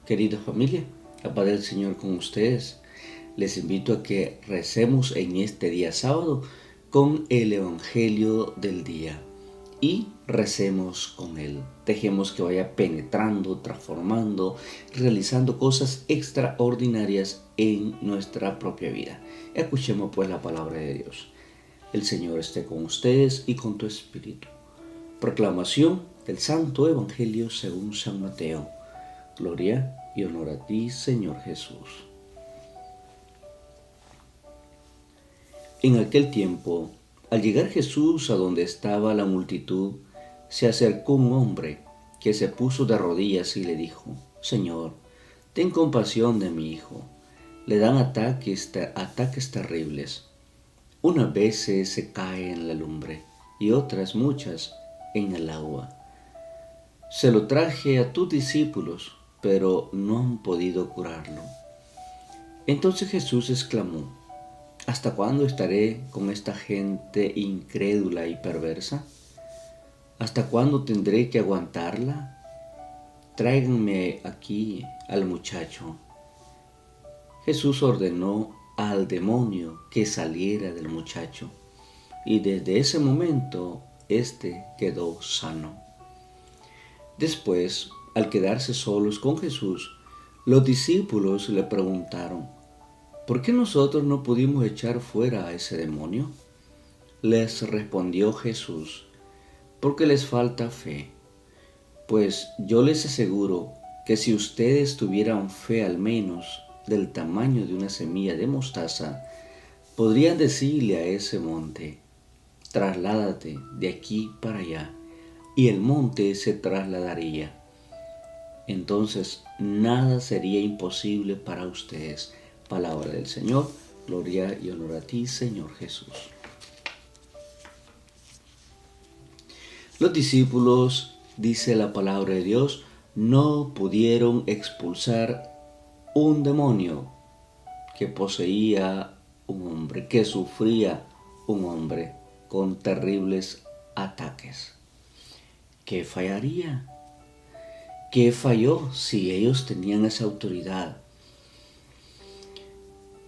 Querida familia, la paz del Señor con ustedes. Les invito a que recemos en este día sábado con el Evangelio del día y recemos con él. Dejemos que vaya penetrando, transformando, realizando cosas extraordinarias en nuestra propia vida. Escuchemos pues la palabra de Dios. El Señor esté con ustedes y con tu espíritu. Proclamación del Santo Evangelio según San Mateo. Gloria y honor a ti, Señor Jesús. En aquel tiempo, al llegar Jesús a donde estaba la multitud, se acercó un hombre que se puso de rodillas y le dijo: Señor, ten compasión de mi hijo. Le dan ataques terribles. Unas veces se cae en la lumbre y otras muchas en el agua. Se lo traje a tus discípulos, pero no han podido curarlo. Entonces Jesús exclamó: ¿Hasta cuándo estaré con esta gente incrédula y perversa? ¿Hasta cuándo tendré que aguantarla? Tráiganme aquí al muchacho. Jesús ordenó al demonio que saliera del muchacho, y desde ese momento éste quedó sano. Después, al quedarse solos con Jesús, los discípulos le preguntaron: ¿por qué nosotros no pudimos echar fuera a ese demonio? Les respondió Jesús: porque les falta fe. Pues yo les aseguro que si ustedes tuvieran fe al menos del tamaño de una semilla de mostaza, podrían decirle a ese monte: trasládate de aquí para allá, y el monte se trasladaría. Entonces nada sería imposible para ustedes. Palabra del Señor. Gloria y honor a ti, Señor Jesús. Los discípulos, dice la palabra de Dios, no pudieron expulsar un demonio que poseía un hombre, que sufría un hombre con terribles ataques. ¿Qué fallaría? ¿Qué falló si ellos tenían esa autoridad?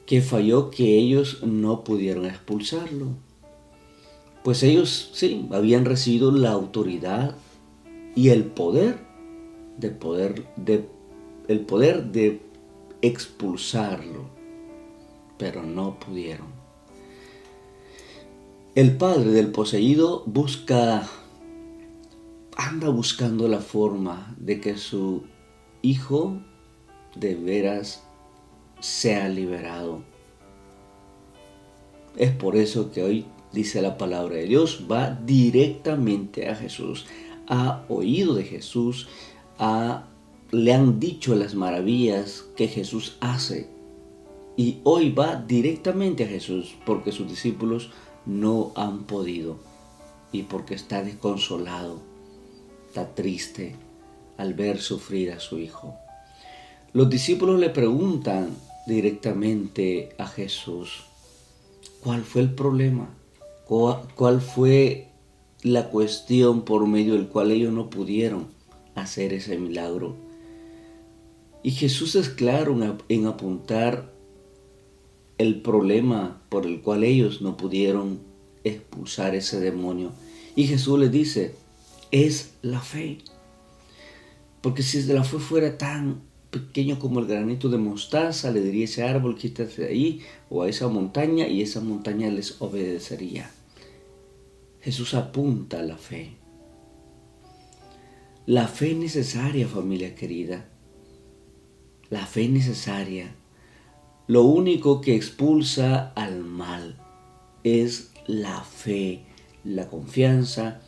¿Qué falló que ellos no pudieron expulsarlo? Pues ellos sí habían recibido la autoridad y el poder de expulsarlo, pero no pudieron. El padre del poseído anda buscando la forma de que su hijo de veras sea liberado. Es por eso que hoy, dice la palabra de Dios, va directamente a Jesús. Ha oído de Jesús, le han dicho las maravillas que Jesús hace. Y hoy va directamente a Jesús porque sus discípulos no han podido. Y porque está desconsolado, está triste al ver sufrir a su hijo. Los discípulos le preguntan directamente a Jesús: ¿cuál fue el problema? ¿Cuál fue la cuestión por medio del cual ellos no pudieron hacer ese milagro? Y Jesús es claro en apuntar el problema por el cual ellos no pudieron expulsar ese demonio. Y Jesús les dice: es la fe. Porque si la fe fuera tan pequeño como el granito de mostaza, le diría a ese árbol: quítate de ahí, o a esa montaña, y esa montaña les obedecería. Jesús apunta a la fe. La fe necesaria, familia querida. La fe necesaria. Lo único que expulsa al mal es la fe, la confianza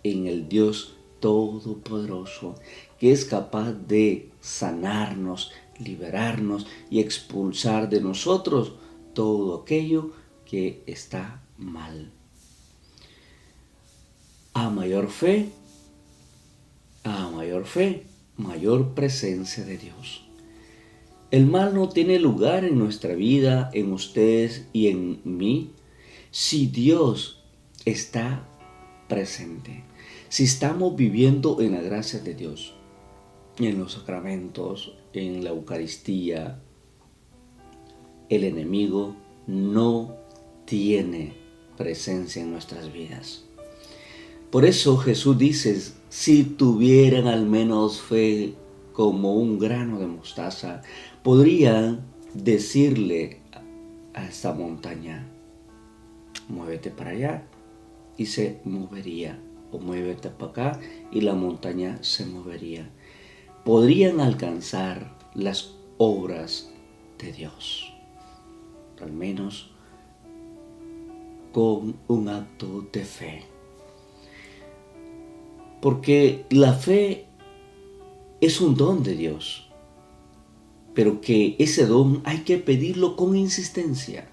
en el Dios Todopoderoso, que es capaz de sanarnos, liberarnos y expulsar de nosotros todo aquello que está mal. A mayor fe, mayor presencia de Dios. El mal no tiene lugar en nuestra vida, en ustedes y en mí, si Dios está presente, si estamos viviendo en la gracia de Dios. en los sacramentos, en la Eucaristía, el enemigo no tiene presencia en nuestras vidas. Por eso Jesús dice, si tuvieran al menos fe como un grano de mostaza, podrían decirle a esta montaña, muévete para allá, y se movería, o muévete para acá, y la montaña se movería. Podrían alcanzar las obras de Dios, al menos con un acto de fe. Porque la fe es un don de Dios, pero que ese don hay que pedirlo con insistencia,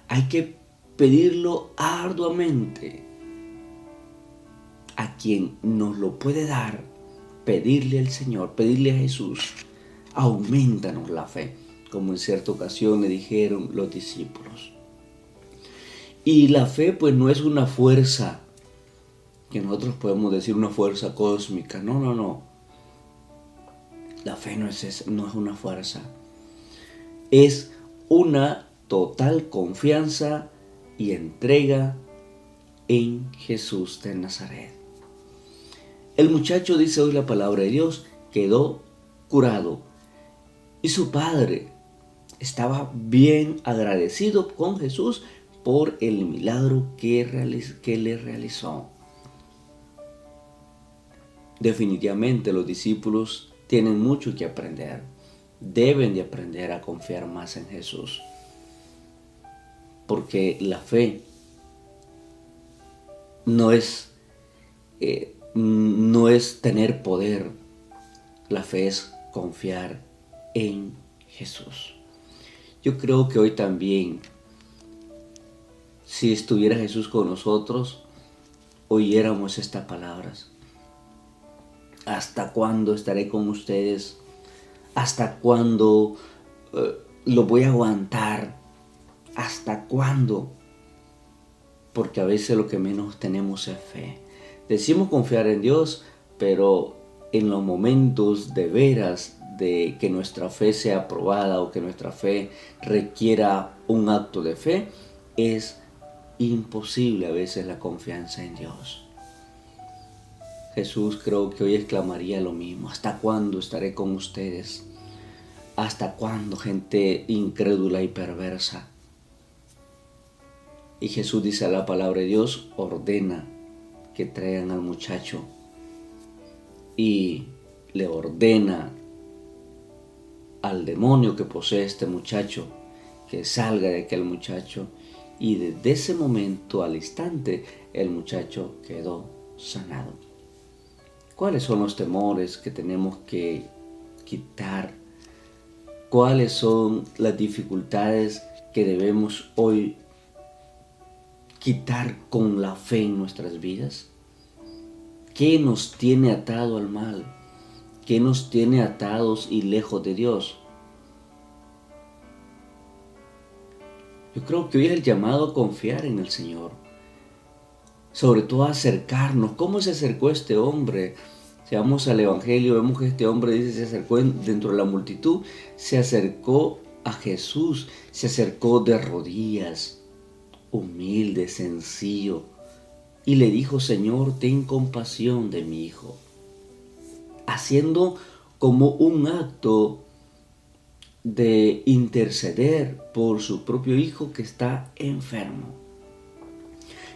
hay que pedirlo arduamente. A quien nos lo puede dar, pedirle al Señor, pedirle a Jesús, aumentanos la fe, como en cierta ocasión le dijeron los discípulos. Y la fe pues no es una fuerza que nosotros podemos decir una fuerza cósmica, no. La fe no es una fuerza, es una total confianza y entrega en Jesús de Nazaret. El muchacho, dice hoy la palabra de Dios, quedó curado y su padre estaba bien agradecido con Jesús por el milagro que le realizó. Definitivamente los discípulos tienen mucho que aprender. Deben de aprender a confiar más en Jesús. Porque la fe no es tener poder. La fe es confiar en Jesús. Yo creo que hoy también, si estuviera Jesús con nosotros, oyéramos estas palabras. ¿Hasta cuándo estaré con ustedes? ¿Hasta cuándo lo voy a aguantar? ¿Hasta cuándo? Porque a veces lo que menos tenemos es fe. Decimos confiar en Dios, pero en los momentos de veras de que nuestra fe sea aprobada o que nuestra fe requiera un acto de fe, es imposible a veces la confianza en Dios. Jesús creo que hoy exclamaría lo mismo. ¿Hasta cuándo estaré con ustedes? ¿Hasta cuándo, gente incrédula y perversa? Y Jesús dice a la palabra de Dios, ordena que traigan al muchacho. Y le ordena al demonio que posee este muchacho que salga de aquel muchacho. Y desde ese momento, al instante, el muchacho quedó sanado. ¿Cuáles son los temores que tenemos que quitar? ¿Cuáles son las dificultades que debemos hoy quitar con la fe en nuestras vidas? ¿Qué nos tiene atado al mal? ¿Qué nos tiene atados y lejos de Dios? Yo creo que hoy es el llamado a confiar en el Señor. Sobre todo a acercarnos. ¿Cómo se acercó este hombre? Si vamos al Evangelio, vemos que este hombre dice, se acercó dentro de la multitud, se acercó a Jesús, se acercó de rodillas, humilde, sencillo, y le dijo, Señor, ten compasión de mi hijo, haciendo como un acto de interceder por su propio hijo que está enfermo.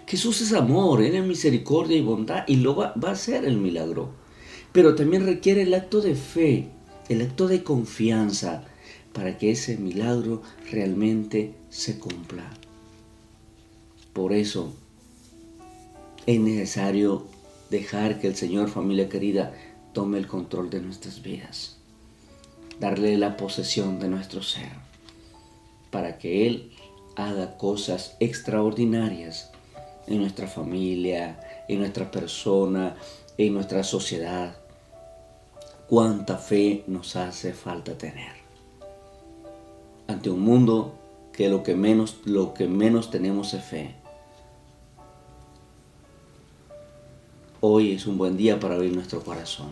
Jesús es amor, Él es misericordia y bondad, y lo va a hacer el milagro. Pero también requiere el acto de fe, el acto de confianza, para que ese milagro realmente se cumpla. Por eso es necesario dejar que el Señor, familia querida, tome el control de nuestras vidas. Darle la posesión de nuestro ser, para que Él haga cosas extraordinarias en nuestra familia, en nuestra persona, en nuestra sociedad. Cuánta fe nos hace falta tener ante un mundo que lo que menos tenemos es fe. Hoy es un buen día para abrir nuestro corazón.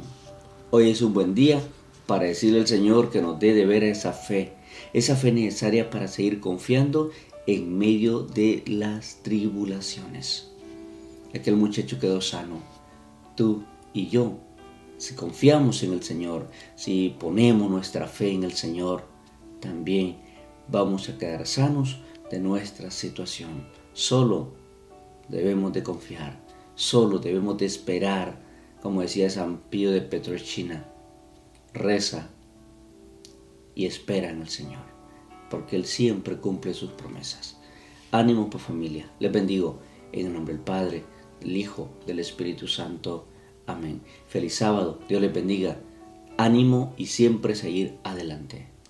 Hoy es un buen día para decirle al Señor que nos dé de ver esa fe necesaria para seguir confiando en medio de las tribulaciones. Aquel muchacho quedó sano. Tú y yo, si confiamos en el Señor, si ponemos nuestra fe en el Señor, también vamos a quedar sanos de nuestra situación. Solo debemos de confiar, solo debemos de esperar, como decía San Pío de Pietrelcina, reza y espera en el Señor, porque Él siempre cumple sus promesas. Ánimo, pues, familia, les bendigo en el nombre del Padre, del Hijo, del Espíritu Santo. Amén. Feliz sábado, Dios les bendiga. Ánimo y siempre seguir adelante.